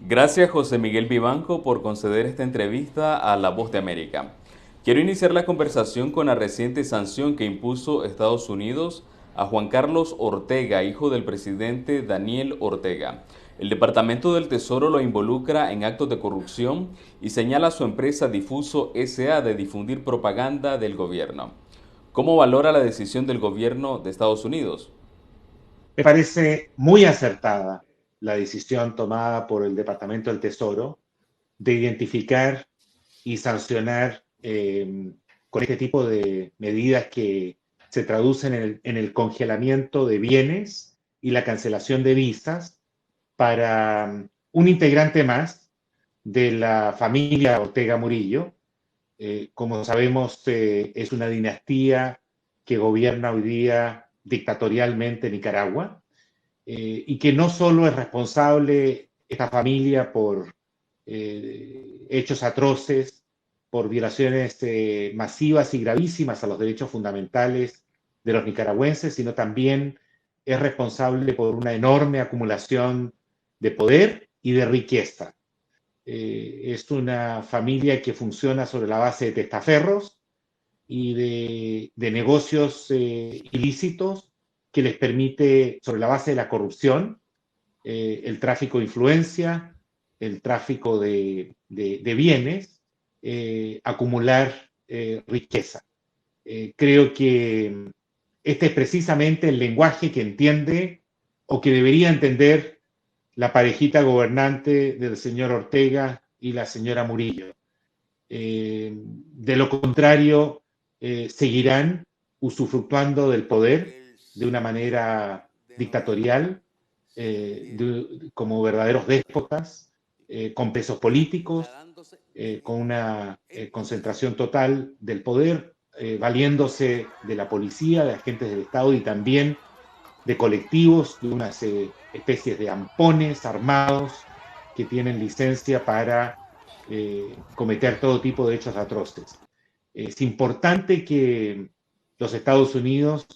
Gracias José Miguel Vivanco por conceder esta entrevista a La Voz de América. Quiero iniciar la conversación con la reciente sanción que impuso Estados Unidos a Juan Carlos Ortega, hijo del presidente Daniel Ortega. El Departamento del Tesoro lo involucra en actos de corrupción y señala a su empresa Difuso S.A. de difundir propaganda del gobierno. ¿Cómo valora la decisión del gobierno de Estados Unidos? Me parece muy acertada la decisión tomada por el Departamento del Tesoro de identificar y sancionar con este tipo de medidas que se traducen en el congelamiento de bienes y la cancelación de visas para un integrante más de la familia Ortega Murillo. Como sabemos, es una dinastía que gobierna hoy día dictatorialmente Nicaragua, y que no solo es responsable esta familia por hechos atroces, por violaciones masivas y gravísimas a los derechos fundamentales de los nicaragüenses, sino también es responsable por una enorme acumulación de poder y de riqueza. Es una familia que funciona sobre la base de testaferros y de negocios ilícitos que les permite, sobre la base de la corrupción, el tráfico de influencia, el tráfico de bienes, acumular riqueza. Creo que este es precisamente el lenguaje que entiende o que debería entender la parejita gobernante del señor Ortega y la señora Murillo. De lo contrario, seguirán usufructuando del poder de una manera dictatorial, como verdaderos déspotas, con pesos políticos, con una concentración total del poder, valiéndose de la policía, de agentes del Estado y también de colectivos, de unas especies de ampones armados que tienen licencia para cometer todo tipo de hechos atroces. Es importante que los Estados Unidos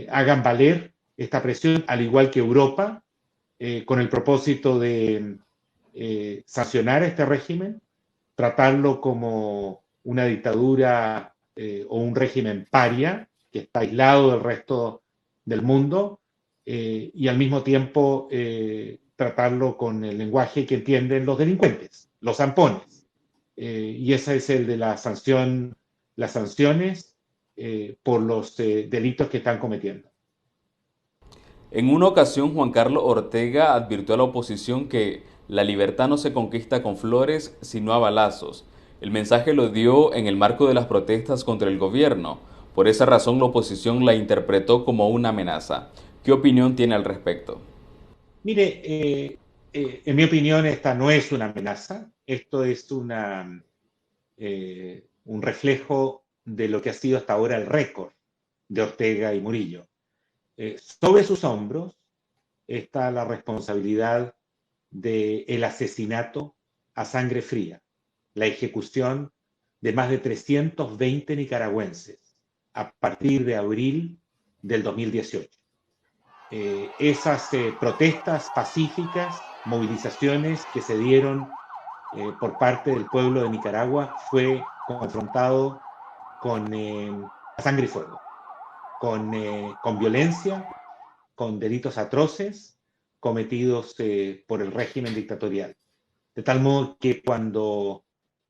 hagan valer esta presión, al igual que Europa, con el propósito de sancionar a este régimen, tratarlo como una dictadura o un régimen paria que está aislado del resto del mundo, y al mismo tiempo tratarlo con el lenguaje que entienden los delincuentes, los zampones. Y ese es el de las sanciones por los delitos que están cometiendo. En una ocasión, Juan Carlos Ortega advirtió a la oposición que la libertad no se conquista con flores, sino a balazos. El mensaje lo dio en el marco de las protestas contra el gobierno. Por esa razón, la oposición la interpretó como una amenaza. ¿Qué opinión tiene al respecto? Mire, en mi opinión, esta no es una amenaza, esto es un reflejo de lo que ha sido hasta ahora el récord de Ortega y Murillo. Sobre sus hombros está la responsabilidad del asesinato a sangre fría, la ejecución de más de 320 nicaragüenses a partir de abril del 2018. Esas protestas pacíficas, movilizaciones que se dieron por parte del pueblo de Nicaragua fue confrontado con sangre y fuego, con violencia, con delitos atroces cometidos por el régimen dictatorial. De tal modo que cuando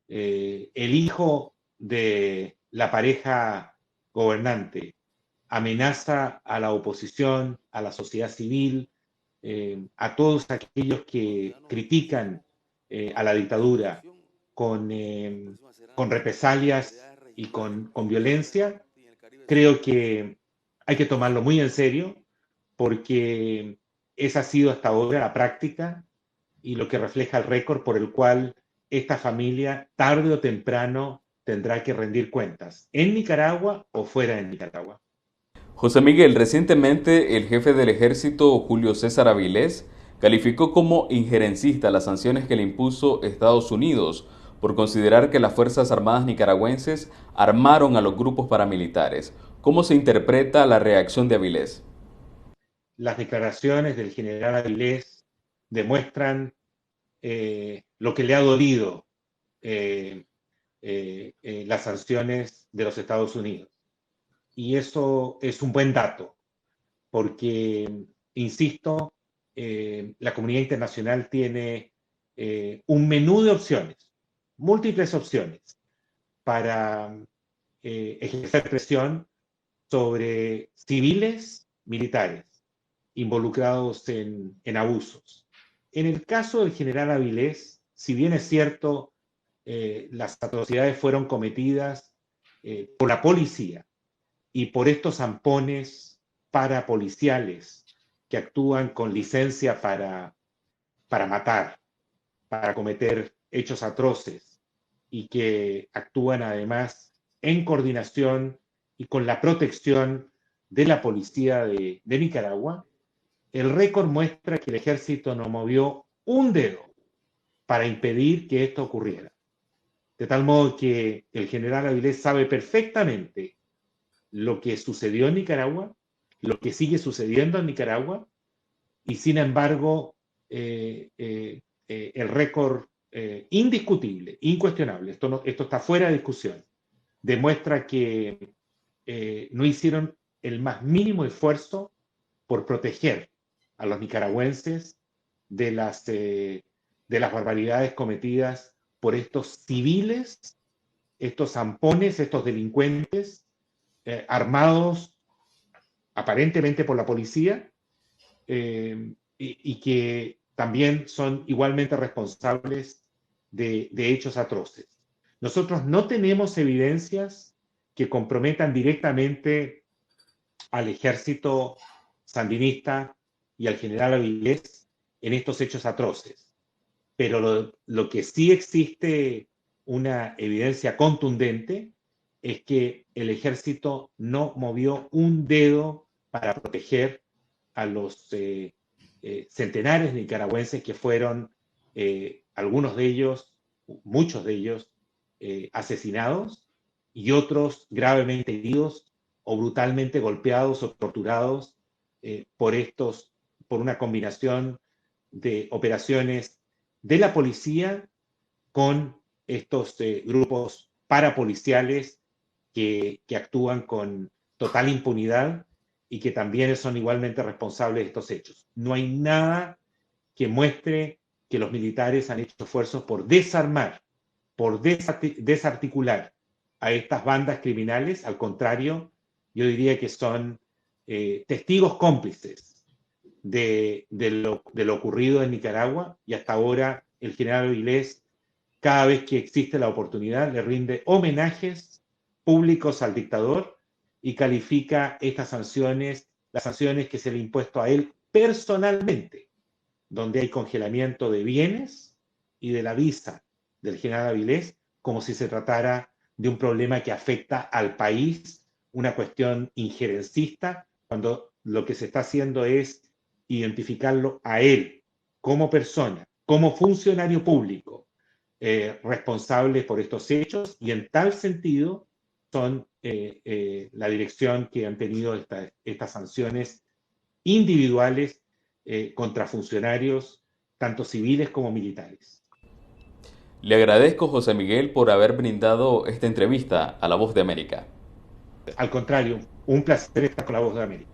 el hijo de la pareja gobernante amenaza a la oposición, a la sociedad civil, a todos aquellos que critican a la dictadura con, eh, con represalias y con violencia, creo que hay que tomarlo muy en serio porque esa ha sido hasta ahora la práctica y lo que refleja el récord por el cual esta familia tarde o temprano tendrá que rendir cuentas en Nicaragua o fuera de Nicaragua. José Miguel, recientemente el jefe del ejército, Julio César Avilés, calificó como injerencista las sanciones que le impuso Estados Unidos por considerar que las Fuerzas Armadas nicaragüenses armaron a los grupos paramilitares. ¿Cómo se interpreta la reacción de Avilés? Las declaraciones del general Avilés demuestran lo que le ha dolido las sanciones de los Estados Unidos. Y eso es un buen dato, porque, insisto, la comunidad internacional tiene un menú de opciones, múltiples opciones, para ejercer presión sobre civiles militares involucrados en abusos. En el caso del general Avilés, si bien es cierto, las atrocidades fueron cometidas por la policía y por estos zampones parapoliciales que actúan con licencia para matar, para cometer hechos atroces y que actúan además en coordinación y con la protección de la policía de Nicaragua, el récord muestra que el ejército no movió un dedo para impedir que esto ocurriera. De tal modo que el general Avilés sabe perfectamente lo que sucedió en Nicaragua, lo que sigue sucediendo en Nicaragua, y sin embargo, el récord indiscutible, incuestionable, esto está fuera de discusión, demuestra que no hicieron el más mínimo esfuerzo por proteger a los nicaragüenses de las barbaridades cometidas por estos civiles, estos zampones, estos delincuentes armados aparentemente por la policía, y que también son igualmente responsables de hechos atroces. Nosotros no tenemos evidencias que comprometan directamente al ejército sandinista y al general Avilés en estos hechos atroces. Pero lo que sí existe una evidencia contundente es que el ejército no movió un dedo para proteger a los centenares de nicaragüenses que fueron, algunos de ellos, muchos de ellos, asesinados y otros gravemente heridos o brutalmente golpeados o torturados por una combinación de operaciones de la policía con estos grupos parapoliciales que actúan con total impunidad y que también son igualmente responsables de estos hechos. No hay nada que muestre que los militares han hecho esfuerzos por desarmar, por desarticular a estas bandas criminales. Al contrario, yo diría que son testigos cómplices de lo ocurrido en Nicaragua, y hasta ahora el general Avilés, cada vez que existe la oportunidad, le rinde homenajes públicos al dictador y califica estas sanciones, las sanciones que se le han impuesto a él personalmente, donde hay congelamiento de bienes y de la visa del general Avilés, como si se tratara de un problema que afecta al país, una cuestión injerencista, cuando lo que se está haciendo es identificarlo a él como persona, como funcionario público, responsable por estos hechos, y en tal sentido son la dirección que han tenido estas sanciones individuales contra funcionarios, tanto civiles como militares. Le agradezco, José Miguel, por haber brindado esta entrevista a La Voz de América. Al contrario, un placer estar con la Voz de América.